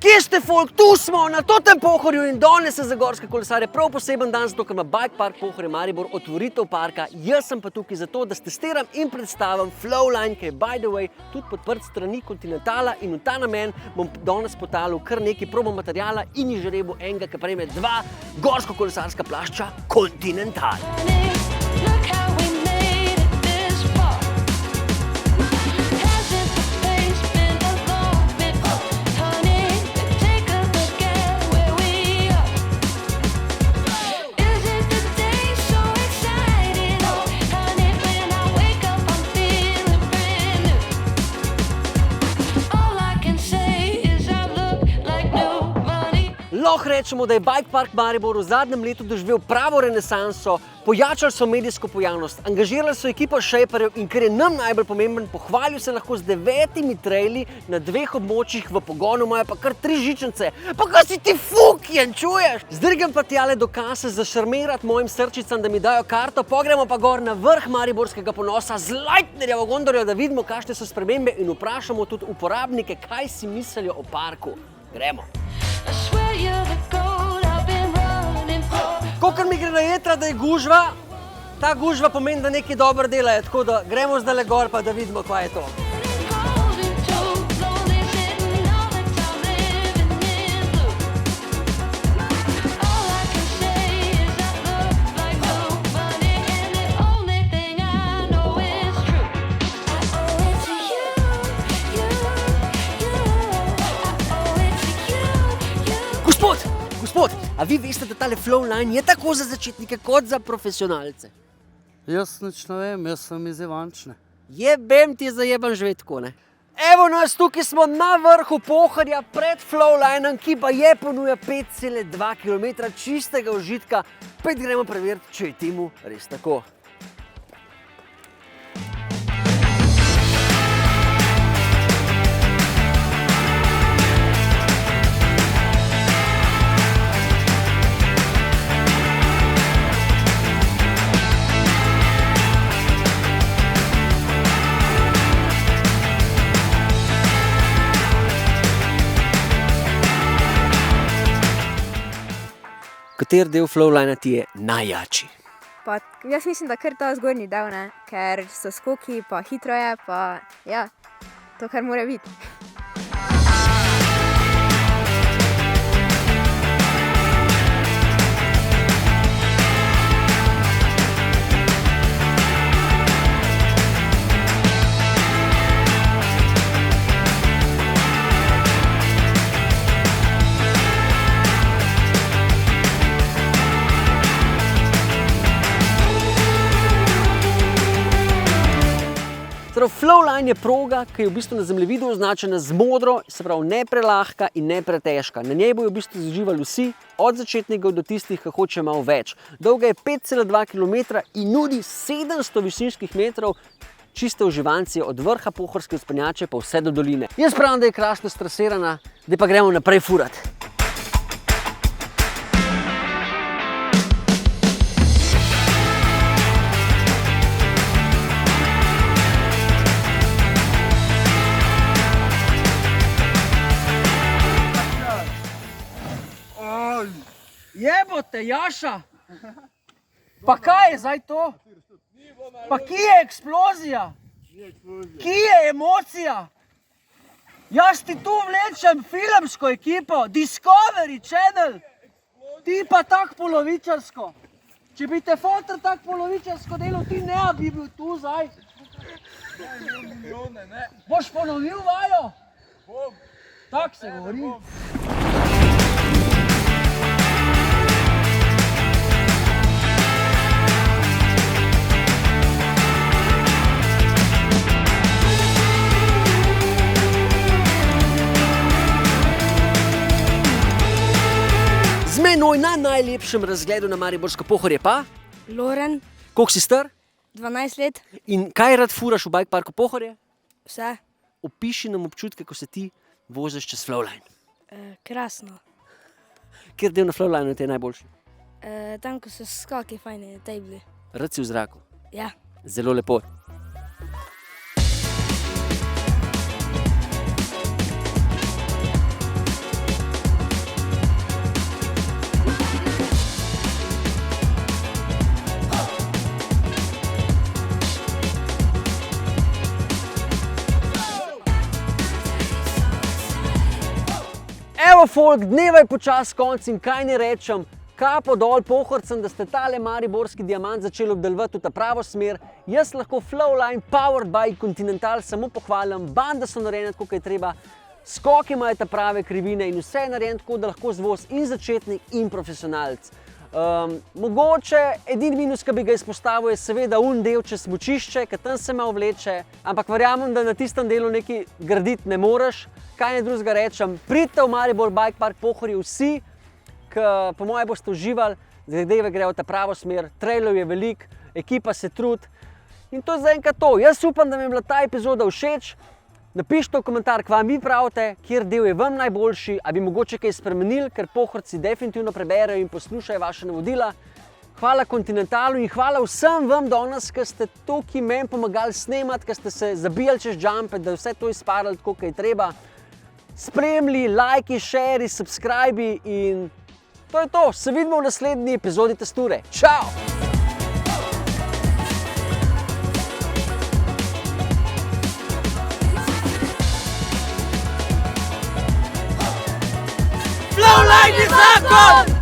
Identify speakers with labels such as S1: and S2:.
S1: Kje ste, folk? Tu smo, na Totem Pohorju in danes se za gorske kolesarje prav poseben dan, zato ker ima Bike Park Pohorje Maribor otvoritev parka. Jaz sem pa tukaj zato, da testiram in predstavim Flowline, ki je by the way tudi podprt strani Continentala in v ta namen bom danes potalil kar nekaj promo materiala in izžrebil enega, ki prejme 2 gorsko-kolesarska plašča Continental. Lahko rečemo, da je Bike Park Maribor v zadnjem letu doživel pravo renesanso, pojačali so medijsko pojavnost, angažirali so ekipo šejperjev in kar je nam najbolj pomemben, pohvalil se lahko z 9 traili na 2 območjih v pogonu, imajo pa kar 3 žičnice. Pa kaj si ti fukjen, čuješ? Zdrgam pa tjale do kase zašarmirati mojim srčicam, da mi dajo karto, pogremo pa gor na vrh mariborskega ponosa z Leitnerjevo gondorjo, da vidimo, kakšne so spremembe in vprašamo tudi uporabnike, kaj si mislijo o parku. Gremo. Kakor mi gre na jetra, da je gužva, ta gužva pomeni, da nekaj dobro delajo, tako da gremo zdajle gor pa da vidimo, kaj je to. Gospod, a vi veste, da tale Flowline je tako za začetnike kot za profesionalce?
S2: Jaz nič ne vem, jaz sem iz Ivančne.
S1: Jebem ti zajebam živeti tako, ne? Evo nas, tukaj smo na vrhu Pohorja pred Flowlineom, ki pa je ponuja 5,2 km čistega užitka. Pet gremo preveriti, če je temu res tako. Kateri del Flowlinea ti je najjači?
S3: Jaz mislim, da kar ta zgornji del, ne? Ker so skoki, pa hitro je, pa ja, to kar mora biti.
S1: Flowline je proga, ki je v bistvu na zemljevidu označena z modro, se pravi ne prelahka in ne pretežka. Na njej bojo v bistvu zaživali vsi, od začetnikov do tistih, ki hoče malo več. Dolga je 5,2 km in nudi 700 višinskih metrov, čiste uživancije od vrha pohorske vzpenjače pa vse do doline. Jaz pravim, da je krasno strasirana, da pa gremo naprej furat. Jebote, Jaša! Pa kaj je zdaj to? Pa kje je eksplozija? Kje je emocija? Jaz ti tu vlečem filmsko ekipo, Discovery Channel, ti pa tak polovičarsko. Če bi te fotor tak polovičarsko delal, ti ne bi bil tu zdaj. Boš ponovil vajo? Tak se govori. Z menoj na najlepšem razgledu na Mariborsko Pohorje pa?
S3: Loren.
S1: Koliko si star?
S3: 12 let.
S1: In kaj rad furaš v Bike Parku Pohorje?
S3: Vse.
S1: Opiši nam občutke, ko se ti voziš čez Flowline.
S3: Krasno.
S1: Kjer del na Flowlineu ti je najboljši?
S3: Tam, ko so skaki fajni, tabli.
S1: Rad si v zraku?
S3: Ja.
S1: Zelo lepo. Evo, folk, dneva je počas konc in kaj ne rečem, kapo dol Pohorcem, da ste tale mariborski diamant začeli obdelovati v ta pravo smer. Jaz lahko Flowline Powered by Continental samo pohvalim, banda so narejene tako, kot je treba, skoki imajo ta prave krivine in vse je narejeno tako, da lahko zvoz in začetnik in profesionalc. Mogoče edini minus, ki bi ga izpostavil, je seveda del čez smučišče, ker tam se malo vleče, ampak verjamem, da na tistem delu nekaj graditi ne moreš. Kaj ne drugega rečem, pridite v Maribor Bike Park Pohorje vsi, ki po moje boste uživali, zadeve grejo v ta pravo smer, trailov je veliko, ekipa se trudi in to je zaenkrat to. Jaz upam, da mi je bila ta epizoda všeč. Napišite v komentar, kaj vi pravite, kjer del je vam najboljši, ali bi mogoče kaj spremenili, ker Pohorci definitivno preberejo in poslušajo vaše navodila. Hvala Continentalu in hvala vsem vam danes, ki ste tukaj meni pomagali snemati, ki ste se zabijali čez jumpe, da vse to izparali tako, kot je treba. Spremljali, lajki, šeri, subscribi in to je to. Se vidimo v naslednji epizodi Testure. Čau! Flowline je zakon!